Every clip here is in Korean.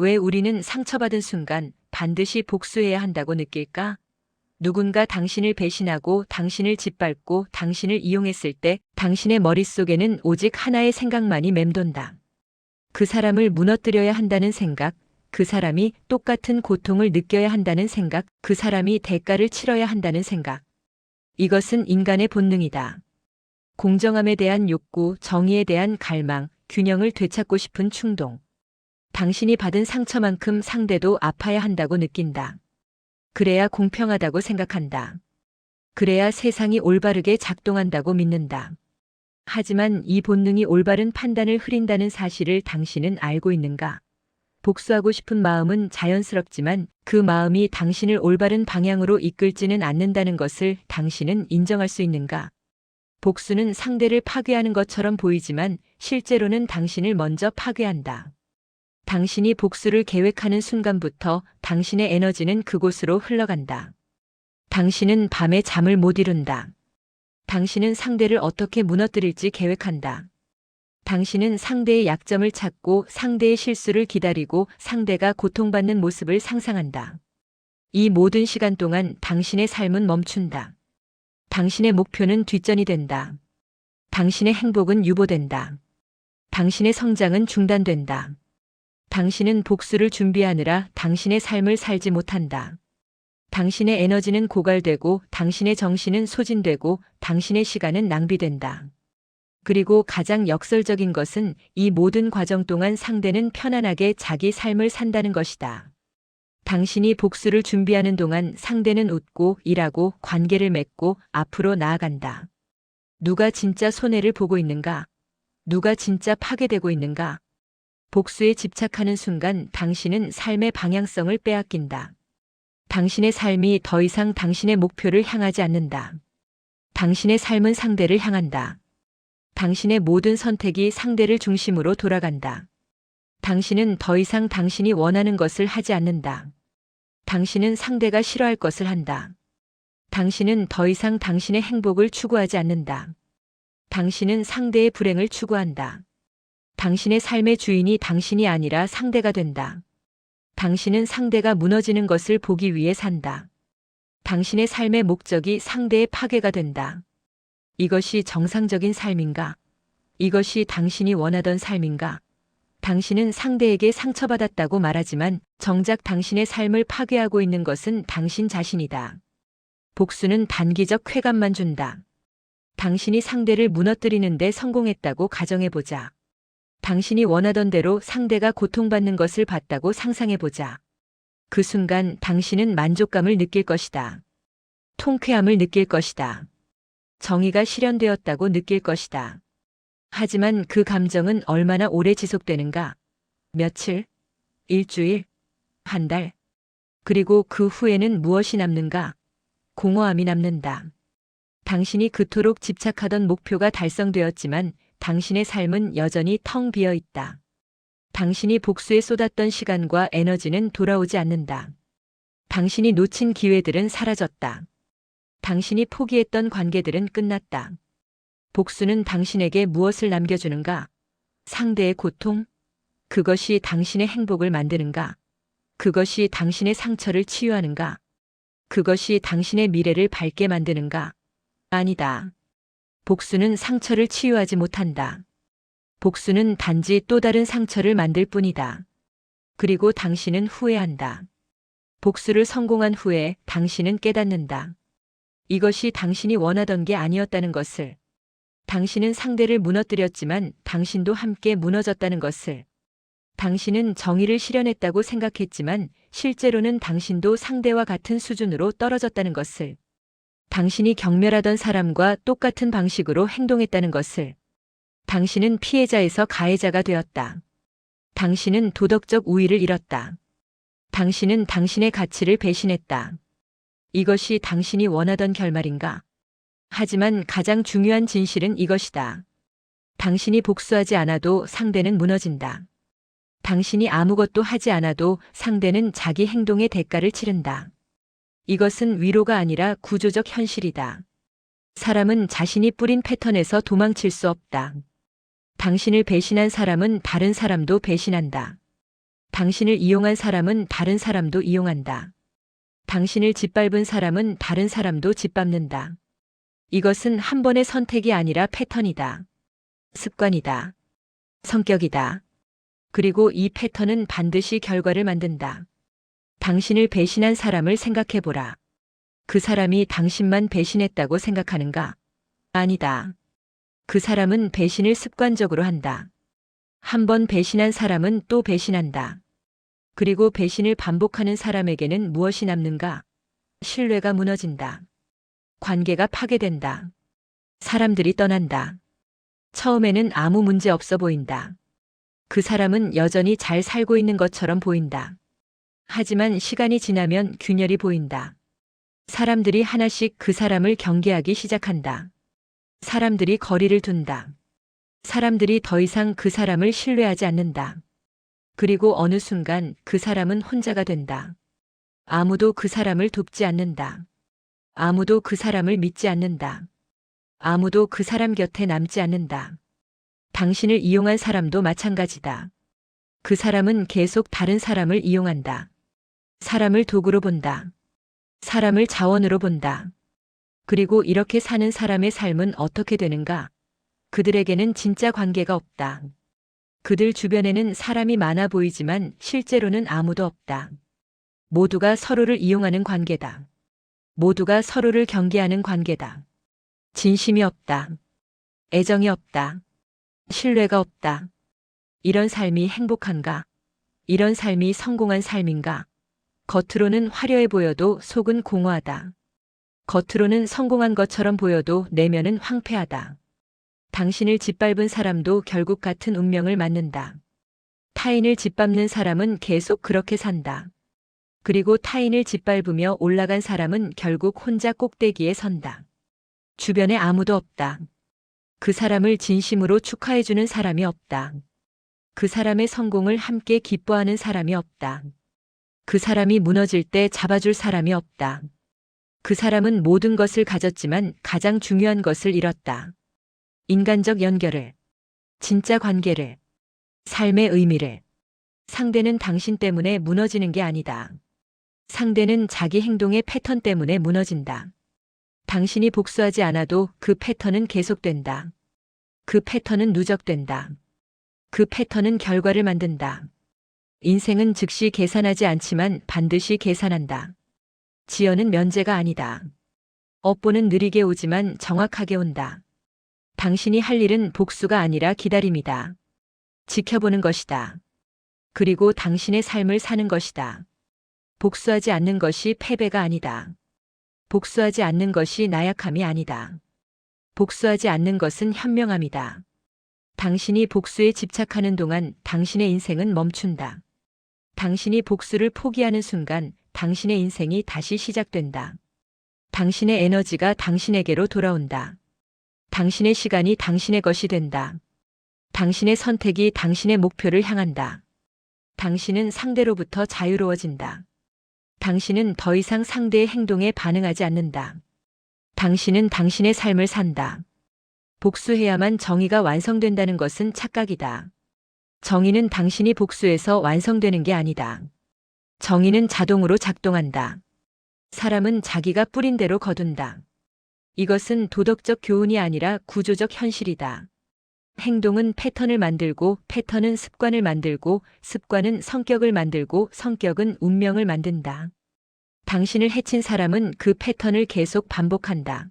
왜 우리는 상처받은 순간 반드시 복수해야 한다고 느낄까? 누군가 당신을 배신하고 당신을 짓밟고 당신을 이용했을 때 당신의 머릿속에는 오직 하나의 생각만이 맴돈다. 그 사람을 무너뜨려야 한다는 생각, 그 사람이 똑같은 고통을 느껴야 한다는 생각, 그 사람이 대가를 치러야 한다는 생각. 이것은 인간의 본능이다. 공정함에 대한 욕구, 정의에 대한 갈망, 균형을 되찾고 싶은 충동. 당신이 받은 상처만큼 상대도 아파야 한다고 느낀다. 그래야 공평하다고 생각한다. 그래야 세상이 올바르게 작동한다고 믿는다. 하지만 이 본능이 올바른 판단을 흐린다는 사실을 당신은 알고 있는가? 복수하고 싶은 마음은 자연스럽지만 그 마음이 당신을 올바른 방향으로 이끌지는 않는다는 것을 당신은 인정할 수 있는가? 복수는 상대를 파괴하는 것처럼 보이지만 실제로는 당신을 먼저 파괴한다. 당신이 복수를 계획하는 순간부터 당신의 에너지는 그곳으로 흘러간다. 당신은 밤에 잠을 못 이룬다. 당신은 상대를 어떻게 무너뜨릴지 계획한다. 당신은 상대의 약점을 찾고 상대의 실수를 기다리고 상대가 고통받는 모습을 상상한다. 이 모든 시간 동안 당신의 삶은 멈춘다. 당신의 목표는 뒷전이 된다. 당신의 행복은 유보된다. 당신의 성장은 중단된다. 당신은 복수를 준비하느라 당신의 삶을 살지 못한다. 당신의 에너지는 고갈되고 당신의 정신은 소진되고 당신의 시간은 낭비된다. 그리고 가장 역설적인 것은 이 모든 과정 동안 상대는 편안하게 자기 삶을 산다는 것이다. 당신이 복수를 준비하는 동안 상대는 웃고 일하고 관계를 맺고 앞으로 나아간다. 누가 진짜 손해를 보고 있는가? 누가 진짜 파괴되고 있는가? 복수에 집착하는 순간 당신은 삶의 방향성을 빼앗긴다. 당신의 삶이 더 이상 당신의 목표를 향하지 않는다. 당신의 삶은 상대를 향한다. 당신의 모든 선택이 상대를 중심으로 돌아간다. 당신은 더 이상 당신이 원하는 것을 하지 않는다. 당신은 상대가 싫어할 것을 한다. 당신은 더 이상 당신의 행복을 추구하지 않는다. 당신은 상대의 불행을 추구한다. 당신의 삶의 주인이 당신이 아니라 상대가 된다. 당신은 상대가 무너지는 것을 보기 위해 산다. 당신의 삶의 목적이 상대의 파괴가 된다. 이것이 정상적인 삶인가? 이것이 당신이 원하던 삶인가? 당신은 상대에게 상처받았다고 말하지만 정작 당신의 삶을 파괴하고 있는 것은 당신 자신이다. 복수는 단기적 쾌감만 준다. 당신이 상대를 무너뜨리는데 성공했다고 가정해보자. 당신이 원하던 대로 상대가 고통받는 것을 봤다고 상상해보자. 그 순간 당신은 만족감을 느낄 것이다. 통쾌함을 느낄 것이다. 정의가 실현되었다고 느낄 것이다. 하지만 그 감정은 얼마나 오래 지속되는가? 며칠? 일주일? 한 달? 그리고 그 후에는 무엇이 남는가? 공허함이 남는다. 당신이 그토록 집착하던 목표가 달성되었지만 당신의 삶은 여전히 텅 비어 있다. 당신이 복수에 쏟았던 시간과 에너지는 돌아오지 않는다. 당신이 놓친 기회들은 사라졌다. 당신이 포기했던 관계들은 끝났다. 복수는 당신에게 무엇을 남겨주는가? 상대의 고통? 그것이 당신의 행복을 만드는가? 그것이 당신의 상처를 치유하는가? 그것이 당신의 미래를 밝게 만드는가? 아니다. 복수는 상처를 치유하지 못한다. 복수는 단지 또 다른 상처를 만들 뿐이다. 그리고 당신은 후회한다. 복수를 성공한 후에 당신은 깨닫는다. 이것이 당신이 원하던 게 아니었다는 것을. 당신은 상대를 무너뜨렸지만 당신도 함께 무너졌다는 것을. 당신은 정의를 실현했다고 생각했지만 실제로는 당신도 상대와 같은 수준으로 떨어졌다는 것을. 당신이 경멸하던 사람과 똑같은 방식으로 행동했다는 것을. 당신은 피해자에서 가해자가 되었다. 당신은 도덕적 우위를 잃었다. 당신은 당신의 가치를 배신했다. 이것이 당신이 원하던 결말인가? 하지만 가장 중요한 진실은 이것이다. 당신이 복수하지 않아도 상대는 무너진다. 당신이 아무것도 하지 않아도 상대는 자기 행동의 대가를 치른다. 이것은 위로가 아니라 구조적 현실이다. 사람은 자신이 뿌린 패턴에서 도망칠 수 없다. 당신을 배신한 사람은 다른 사람도 배신한다. 당신을 이용한 사람은 다른 사람도 이용한다. 당신을 짓밟은 사람은 다른 사람도 짓밟는다. 이것은 한 번의 선택이 아니라 패턴이다. 습관이다. 성격이다. 그리고 이 패턴은 반드시 결과를 만든다. 당신을 배신한 사람을 생각해보라. 그 사람이 당신만 배신했다고 생각하는가? 아니다. 그 사람은 배신을 습관적으로 한다. 한 번 배신한 사람은 또 배신한다. 그리고 배신을 반복하는 사람에게는 무엇이 남는가? 신뢰가 무너진다. 관계가 파괴된다. 사람들이 떠난다. 처음에는 아무 문제 없어 보인다. 그 사람은 여전히 잘 살고 있는 것처럼 보인다. 하지만 시간이 지나면 균열이 보인다. 사람들이 하나씩 그 사람을 경계하기 시작한다. 사람들이 거리를 둔다. 사람들이 더 이상 그 사람을 신뢰하지 않는다. 그리고 어느 순간 그 사람은 혼자가 된다. 아무도 그 사람을 돕지 않는다. 아무도 그 사람을 믿지 않는다. 아무도 그 사람 곁에 남지 않는다. 당신을 이용한 사람도 마찬가지다. 그 사람은 계속 다른 사람을 이용한다. 사람을 도구로 본다. 사람을 자원으로 본다. 그리고 이렇게 사는 사람의 삶은 어떻게 되는가? 그들에게는 진짜 관계가 없다. 그들 주변에는 사람이 많아 보이지만 실제로는 아무도 없다. 모두가 서로를 이용하는 관계다. 모두가 서로를 경계하는 관계다. 진심이 없다. 애정이 없다. 신뢰가 없다. 이런 삶이 행복한가? 이런 삶이 성공한 삶인가? 겉으로는 화려해 보여도 속은 공허하다. 겉으로는 성공한 것처럼 보여도 내면은 황폐하다. 당신을 짓밟은 사람도 결국 같은 운명을 맞는다. 타인을 짓밟는 사람은 계속 그렇게 산다. 그리고 타인을 짓밟으며 올라간 사람은 결국 혼자 꼭대기에 선다. 주변에 아무도 없다. 그 사람을 진심으로 축하해주는 사람이 없다. 그 사람의 성공을 함께 기뻐하는 사람이 없다. 그 사람이 무너질 때 잡아줄 사람이 없다. 그 사람은 모든 것을 가졌지만 가장 중요한 것을 잃었다. 인간적 연결을, 진짜 관계를, 삶의 의미를. 상대는 당신 때문에 무너지는 게 아니다. 상대는 자기 행동의 패턴 때문에 무너진다. 당신이 복수하지 않아도 그 패턴은 계속된다. 그 패턴은 누적된다. 그 패턴은 결과를 만든다. 인생은 즉시 계산하지 않지만 반드시 계산한다. 지연은 면제가 아니다. 업보는 느리게 오지만 정확하게 온다. 당신이 할 일은 복수가 아니라 기다림이다. 지켜보는 것이다. 그리고 당신의 삶을 사는 것이다. 복수하지 않는 것이 패배가 아니다. 복수하지 않는 것이 나약함이 아니다. 복수하지 않는 것은 현명함이다. 당신이 복수에 집착하는 동안 당신의 인생은 멈춘다. 당신이 복수를 포기하는 순간 당신의 인생이 다시 시작된다. 당신의 에너지가 당신에게로 돌아온다. 당신의 시간이 당신의 것이 된다. 당신의 선택이 당신의 목표를 향한다. 당신은 상대로부터 자유로워진다. 당신은 더 이상 상대의 행동에 반응하지 않는다. 당신은 당신의 삶을 산다. 복수해야만 정의가 완성된다는 것은 착각이다. 정의는 당신이 복수해서 완성되는 게 아니다. 정의는 자동으로 작동한다. 사람은 자기가 뿌린 대로 거둔다. 이것은 도덕적 교훈이 아니라 구조적 현실이다. 행동은 패턴을 만들고 패턴은 습관을 만들고 습관은 성격을 만들고 성격은 운명을 만든다. 당신을 해친 사람은 그 패턴을 계속 반복한다.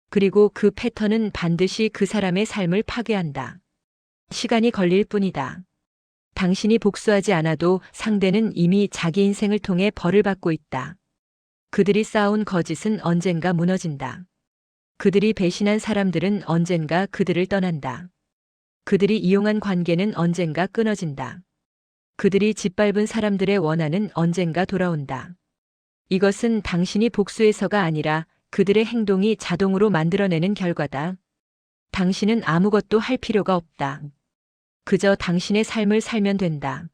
그리고 그 패턴은 반드시 그 사람의 삶을 파괴한다. 시간이 걸릴 뿐이다. 당신이 복수하지 않아도 상대는 이미 자기 인생을 통해 벌을 받고 있다. 그들이 쌓아온 거짓은 언젠가 무너진다. 그들이 배신한 사람들은 언젠가 그들을 떠난다. 그들이 이용한 관계는 언젠가 끊어진다. 그들이 짓밟은 사람들의 원한은 언젠가 돌아온다. 이것은 당신이 복수해서가 아니라 그들의 행동이 자동으로 만들어내는 결과다. 당신은 아무것도 할 필요가 없다. 그저 당신의 삶을 살면 된다.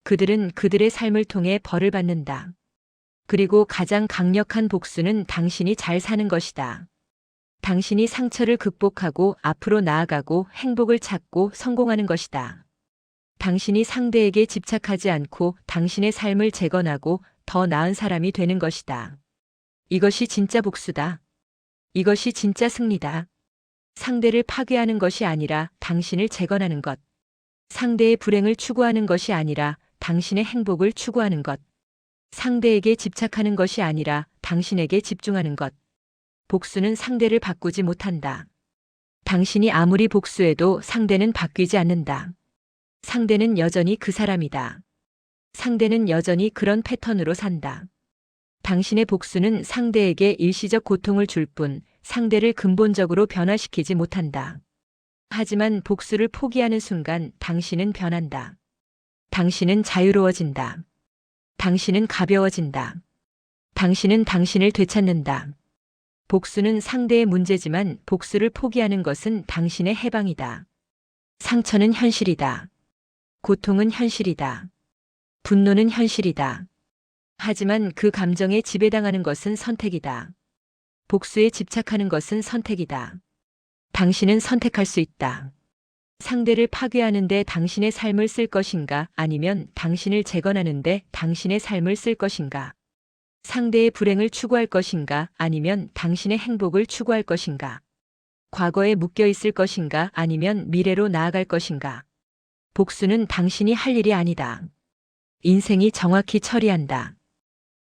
그들은 그들의 삶을 통해 벌을 받는다. 그리고 가장 강력한 복수는 당신이 잘 사는 것이다. 당신이 상처를 극복하고 앞으로 나아가고 행복을 찾고 성공하는 것이다. 당신이 상대에게 집착하지 않고 당신의 삶을 재건하고 더 나은 사람이 되는 것이다. 이것이 진짜 복수다. 이것이 진짜 승리다. 상대를 파괴하는 것이 아니라 당신을 재건하는 것. 상대의 불행을 추구하는 것이 아니라 당신의 행복을 추구하는 것. 상대에게 집착하는 것이 아니라 당신에게 집중하는 것. 복수는 상대를 바꾸지 못한다. 당신이 아무리 복수해도 상대는 바뀌지 않는다. 상대는 여전히 그 사람이다. 상대는 여전히 그런 패턴으로 산다. 당신의 복수는 상대에게 일시적 고통을 줄 뿐 상대를 근본적으로 변화시키지 못한다. 하지만 복수를 포기하는 순간 당신은 변한다. 당신은 자유로워진다. 당신은 가벼워진다. 당신은 당신을 되찾는다. 복수는 상대의 문제지만 복수를 포기하는 것은 당신의 해방이다. 상처는 현실이다. 고통은 현실이다. 분노는 현실이다. 하지만 그 감정에 지배당하는 것은 선택이다. 복수에 집착하는 것은 선택이다. 당신은 선택할 수 있다. 상대를 파괴하는데 당신의 삶을 쓸 것인가 아니면 당신을 재건하는데 당신의 삶을 쓸 것인가. 상대의 불행을 추구할 것인가 아니면 당신의 행복을 추구할 것인가. 과거에 묶여 있을 것인가 아니면 미래로 나아갈 것인가. 복수는 당신이 할 일이 아니다. 인생이 정확히 처리한다.